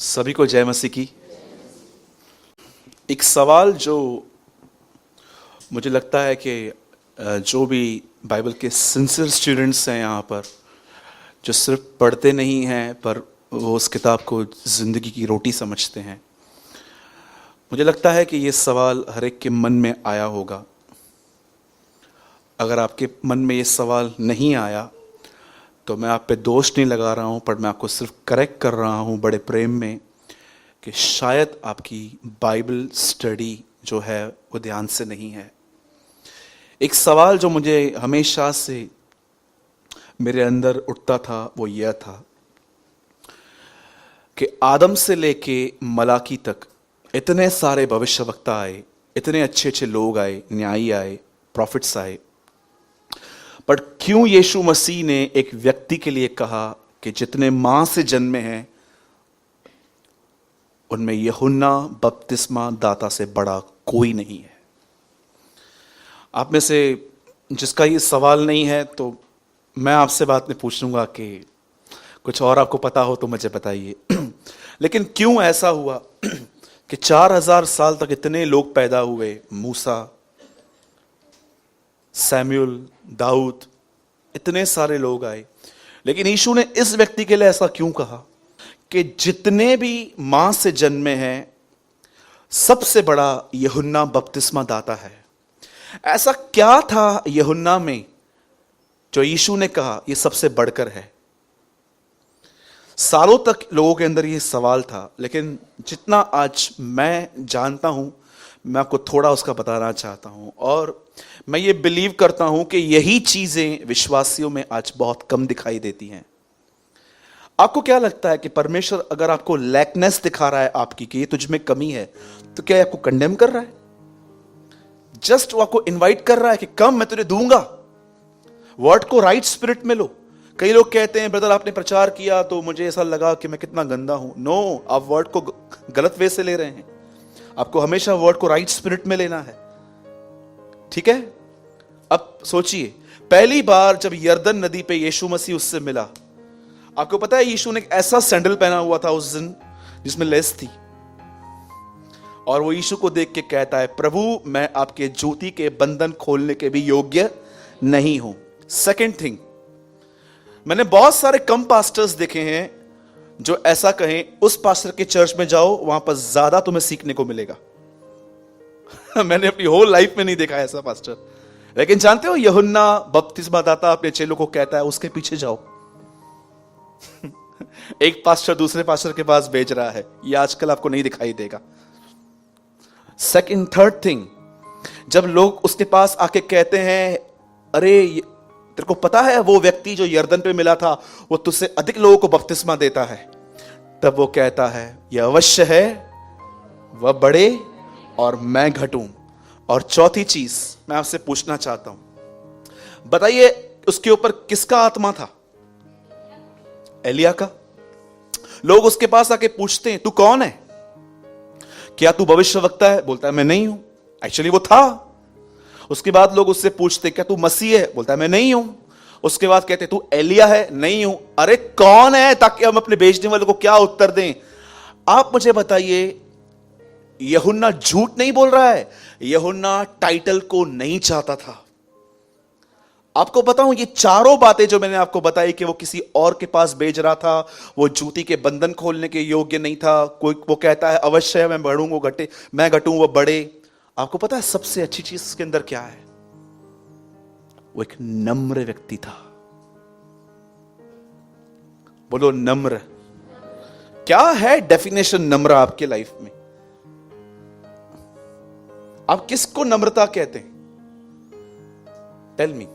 सभी को जय मसीह की। एक सवाल जो मुझे लगता है कि जो भी बाइबल के सिंसियर स्टूडेंट्स हैं यहाँ पर, जो सिर्फ पढ़ते नहीं हैं पर वो उस किताब को ज़िंदगी की रोटी समझते हैं, मुझे लगता है कि ये सवाल हर एक के मन में आया होगा। अगर आपके मन में ये सवाल नहीं आया तो मैं आप पे दोष नहीं लगा रहा हूँ, पर मैं आपको सिर्फ करेक्ट कर रहा हूँ बड़े प्रेम में कि शायद आपकी बाइबल स्टडी जो है वो ध्यान से नहीं है। एक सवाल जो मुझे हमेशा से मेरे अंदर उठता था वो यह था कि आदम से लेके मलाकी तक इतने सारे भविष्यवक्ता आए, इतने अच्छे अच्छे लोग आए, न्यायी आए, प्रॉफिट्स आए, पर क्यों यीशु मसीह ने एक व्यक्ति के लिए कहा कि जितने मां से जन्मे हैं उनमें यूहन्ना बपतिस्मा दाता से बड़ा कोई नहीं है। आप में से जिसका ये सवाल नहीं है तो मैं आपसे बात में पूछ लूंगा कि कुछ और आपको पता हो तो मुझे बताइए। लेकिन क्यों ऐसा हुआ कि 4000 साल तक इतने लोग पैदा हुए, मूसा, सैमुअल, दाऊद, इतने सारे लोग आए, लेकिन यीशु ने इस व्यक्ति के लिए ऐसा क्यों कहा कि जितने भी मां से जन्मे हैं सबसे बड़ा यूहन्ना बपतिस्मा दाता है। ऐसा क्या था यूहन्ना में जो यीशु ने कहा ये सबसे बढ़कर है? सालों तक लोगों के अंदर ये सवाल था, लेकिन जितना आज मैं जानता हूं मैं आपको थोड़ा उसका बताना चाहता हूं, और मैं ये बिलीव करता हूं कि यही चीजें विश्वासियों में आज बहुत कम दिखाई देती हैं। आपको क्या लगता है कि परमेश्वर अगर आपको लैकनेस दिखा रहा है आपकी कि ये तुझ में कमी है, तो क्या आपको कंडेम कर रहा है? जस्ट वो आपको इनवाइट कर रहा है कि कम, मैं तुझे दूंगा। वर्ड को राइट स्पिरिट में लो। कई लोग कहते हैं ब्रदर आपने प्रचार किया तो मुझे ऐसा लगा कि मैं कितना गंदा हूं। नो, आप वर्ड को गलत वे से ले रहे हैं। आपको हमेशा वर्ड को राइट स्पिरिट में लेना है, ठीक है? अब सोचिए, पहली बार जब यरदन नदी पे यीशु मसीह उससे मिला, आपको पता है यीशु ने एक ऐसा सैंडल पहना हुआ था उस दिन जिसमें लेस थी, और वो यीशु को देख के कहता है, प्रभु मैं आपके जूती के बंधन खोलने के भी योग्य नहीं हूं। सेकंड थिंग, मैंने बहुत सारे कम पास्टर्स देखे हैं जो ऐसा कहें उस पास्टर के चर्च में जाओ, वहां पर ज्यादा तुम्हें सीखने को मिलेगा। मैंने अपनी होल लाइफ में नहीं देखा ऐसा पास्टर। लेकिन जानते हो, यूहन्ना बपतिस्मा दाता अपने चेलों को कहता है उसके पीछे जाओ। एक पास्टर दूसरे पास्टर के पास भेज रहा है, ये आजकल आपको नहीं दिखाई देगा। सेकंड, थर्ड थिंग, जब लोग उसके पास आके कहते हैं अरे तेरे को पता है वो व्यक्ति जो यरदन पे मिला था वो तुझसे अधिक लोगों को बपतिस्मा देता है, तब वो कहता है यह अवश्य है वह बढ़े और मैं घटूं। और चौथी चीज मैं आपसे पूछना चाहता हूं, बताइए उसके ऊपर किसका आत्मा था? एलिया का। लोग उसके पास आके पूछते हैं तू कौन है, क्या तू भविष्यवक्ता है? बोलता है मैं नहीं हूं। एक्चुअली वो था। उसके बाद लोग उससे पूछते क्या तू मसीह है? बोलता है मैं नहीं हूं। उसके बाद कहते तू एलिया है? नहीं हूं। अरे कौन है, ताकि हम अपने भेजने वाले को क्या उत्तर दें? आप मुझे बताइए, यूहन्ना झूठ नहीं बोल रहा है। यूहन्ना टाइटल को नहीं चाहता था। आपको बताऊं, ये चारों बातें जो मैंने आपको बताई कि वो किसी और के पास भेज रहा था, वो जूती के बंधन खोलने के योग्य नहीं था। कोई वो कहता है अवश्य है मैं बढ़ूं वो घटे, मैं घटूं वो बढ़े। आपको पता है सबसे अच्छी चीज इसके अंदर क्या है? वो एक नम्र व्यक्ति था। बोलो नम्र। क्या है डेफिनेशन नम्र आपके लाइफ में? आप किसको नम्रता कहते हैं? Tell me.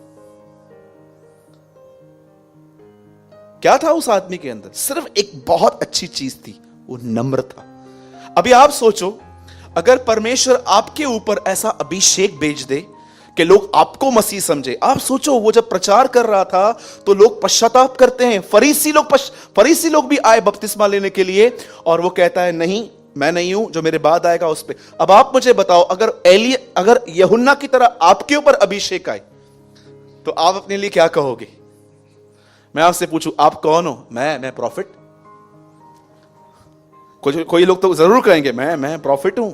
क्या था उस आदमी के अंदर? सिर्फ एक बहुत अच्छी चीज थी, वो नम्र था। अभी आप सोचो, अगर परमेश्वर आपके ऊपर ऐसा अभिषेक भेज दे कि लोग आपको मसीह समझे। आप सोचो, वो जब प्रचार कर रहा था तो लोग पश्चाताप करते हैं। फरीसी लोग भी आए बपतिस्मा लेने के लिए, और वो कहता है नहीं मैं नहीं हूं, जो मेरे बाद आएगा उस पे। अब आप मुझे बताओ, अगर यूहन्ना की तरह आपके ऊपर अभिषेक आए तो आप अपने लिए क्या कहोगे? मैं आपसे पूछूं आप कौन हो? मैं प्रॉफिट। कोई लोग तो जरूर कहेंगे मैं प्रॉफिट हूं,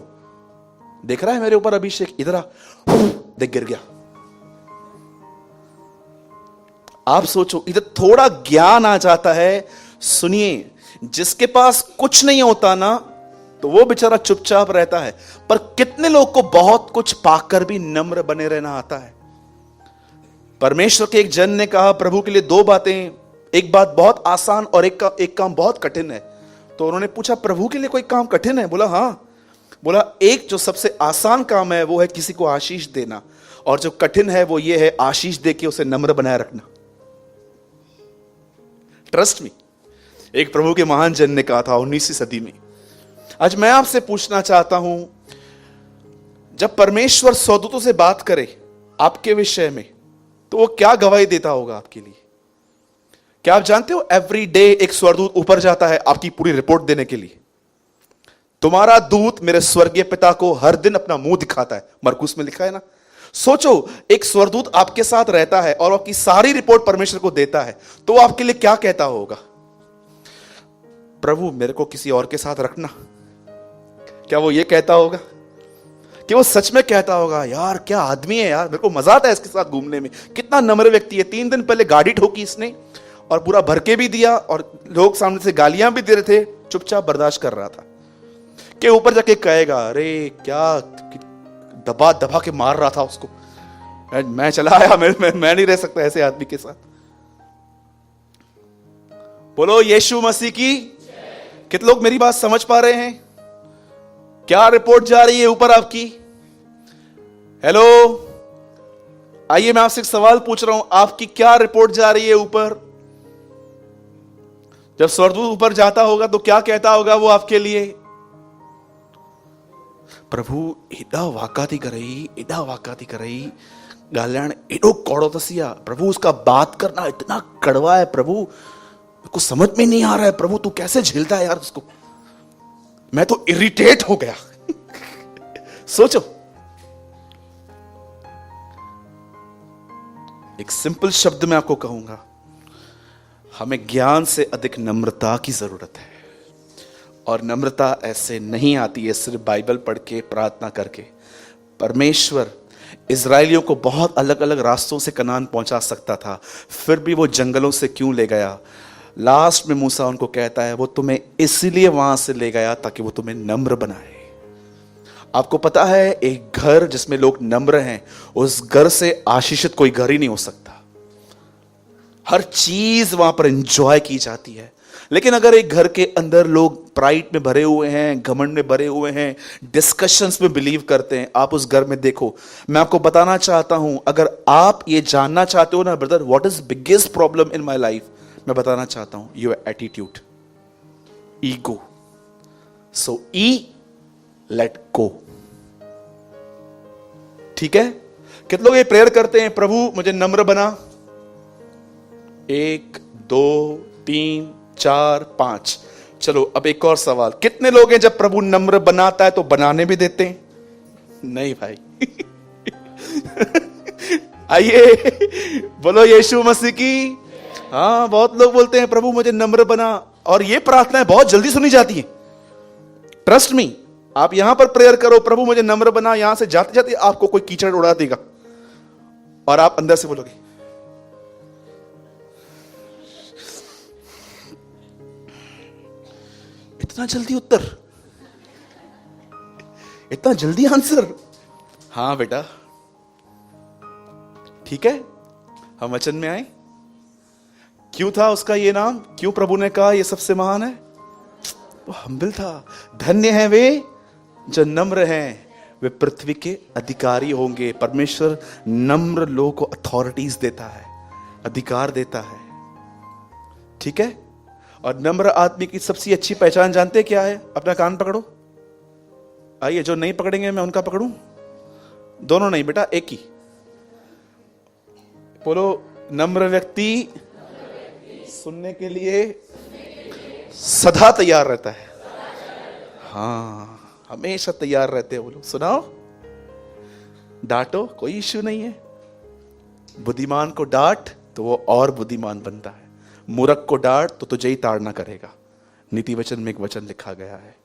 देख रहा है मेरे ऊपर अभिषेक, इधर आ, देख गिर गया। आप सोचो, इधर थोड़ा ज्ञान आ जाता है। सुनिए, जिसके पास कुछ नहीं होता ना, तो वो बेचारा चुपचाप रहता है, पर कितने लोग को बहुत कुछ पाकर भी नम्र बने रहना आता है। परमेश्वर के एक जन ने कहा प्रभु के लिए दो बातें, एक बात बहुत आसान और एक काम बहुत कठिन है। तो उन्होंने पूछा प्रभु के लिए कोई काम कठिन है? बोला हाँ। बोला एक जो सबसे आसान काम है वो है किसी को आशीष देना, और जो कठिन है वो ये है आशीष देके उसे नम्र बनाए रखना। ट्रस्ट मी, एक प्रभु के महान जन ने कहा था 19वीं सदी में। आज मैं आपसे पूछना चाहता हूं, जब परमेश्वर स्वर्गदूतों से बात करे आपके विषय में, तो वो क्या गवाही देता होगा आपके लिए? क्या आप जानते हो एवरी डे एक स्वर्गदूत ऊपर जाता है आपकी पूरी रिपोर्ट देने के लिए। तुम्हारा दूत मेरे स्वर्गीय पिता को हर दिन अपना मुंह दिखाता है, मरकुस में लिखा है ना। सोचो, एक स्वर्गदूत आपके साथ रहता है और आपकी सारी रिपोर्ट परमेश्वर को देता है, तो वो आपके लिए क्या कहता होगा? प्रभु मेरे को किसी और के साथ रखना। क्या वो ये कहता होगा? कि वो सच में कहता होगा यार क्या आदमी है यार, मेरे को मजा आता है इसके साथ घूमने में, कितना नम्र व्यक्ति है। 3 दिन पहले गाड़ी ठोकी इसने और पूरा भर के भी दिया, और लोग सामने से गालियां भी दे रहे थे, चुपचाप बर्दाश्त कर रहा था। कि ऊपर जाके कहेगा अरे क्या दबा दबा के मार रहा था उसको, मैं चला आया, मैं नहीं रह सकता ऐसे आदमी के साथ। बोलो यीशु मसीह की। कितने लोग मेरी बात समझ पा रहे हैं? क्या रिपोर्ट जा रही है ऊपर आपकी? हेलो, आइए मैं आपसे एक सवाल पूछ रहा हूं, आपकी क्या रिपोर्ट जा रही है ऊपर? जब स्वर्गदूत ऊपर जाता होगा तो क्या कहता होगा वो आपके लिए? प्रभु एडा वाकाती करई गाल्याण एडो कौड़ो तसिया, प्रभु उसका बात करना इतना कड़वा है, प्रभु कुछ समझ में नहीं आ रहा है, प्रभु तू कैसे झेलता है यार उसको, मैं तो इरिटेट हो गया। सोचो, एक सिंपल शब्द में आपको कहूंगा, हमें ज्ञान से अधिक नम्रता की जरूरत है। और नम्रता ऐसे नहीं आती है सिर्फ बाइबल पढ़ के प्रार्थना करके। परमेश्वर इजराइलियों को बहुत अलग अलग रास्तों से कनान पहुंचा सकता था, फिर भी वो जंगलों से क्यों ले गया? लास्ट में मूसा उनको कहता है वो तुम्हें इसलिए वहां से ले गया ताकि वो तुम्हें नम्र बनाए। आपको पता है एक घर जिसमें लोग नम्र हैं, उस घर से आशीषित कोई घर ही नहीं हो सकता। हर चीज वहां पर एंजॉय की जाती है। लेकिन अगर एक घर के अंदर लोग प्राइड में भरे हुए हैं, घमंड में भरे हुए हैं, डिस्कशंस में बिलीव करते हैं, आप उस घर में देखो। मैं आपको बताना चाहता हूं, अगर आप ये जानना चाहते हो ना brother, what is biggest problem in my life, मैं बताना चाहता हूं your attitude, ego. So let go. ठीक है? कितने लोग ये प्रेयर करते हैं प्रभु मुझे नम्र बना? 1 2 3 4 5। चलो अब एक और सवाल, कितने लोग हैं जब प्रभु नम्र बनाता है तो बनाने भी देते हैं? नहीं भाई। आइए बोलो यीशु मसीह की। हाँ, बहुत लोग बोलते हैं प्रभु मुझे नम्र बना, और ये प्रार्थनाएं बहुत जल्दी सुनी जाती हैं। ट्रस्ट मी, आप यहां पर प्रेयर करो प्रभु मुझे नम्र बना, यहां से जाते जाते आपको कोई कीचड़ उड़ा देगा और आप अंदर से बोलोगे इतना जल्दी उत्तर, इतना जल्दी आंसर। हाँ बेटा, ठीक है, हम वचन में आए। क्यों था उसका ये नाम? क्यों प्रभु ने कहा ये सबसे महान है? वो हम्बल था। धन्य है वे जो नम्र हैं, वे पृथ्वी के अधिकारी होंगे। परमेश्वर नम्र लोगों को अथॉरिटीज देता है, अधिकार देता है। ठीक है? और नम्र आदमी की सबसे अच्छी पहचान जानते क्या है? अपना कान पकड़ो। आइए, जो नहीं पकड़ेंगे मैं उनका पकड़ूं? दोनों नहीं बेटा, एक ही। बोलो, नम्र व्यक्ति सुनने के लिए सदा तैयार रहता है। हाँ, हमेशा तैयार रहते हैं वो लोग। सुनाओ, डांटो, कोई इश्यू नहीं है। बुद्धिमान को डांट तो वो और बुद्धिमान बनता है, मूर्ख को डांट तो तुझे ही ताड़ना करेगा। नीति वचन में एक वचन लिखा गया है।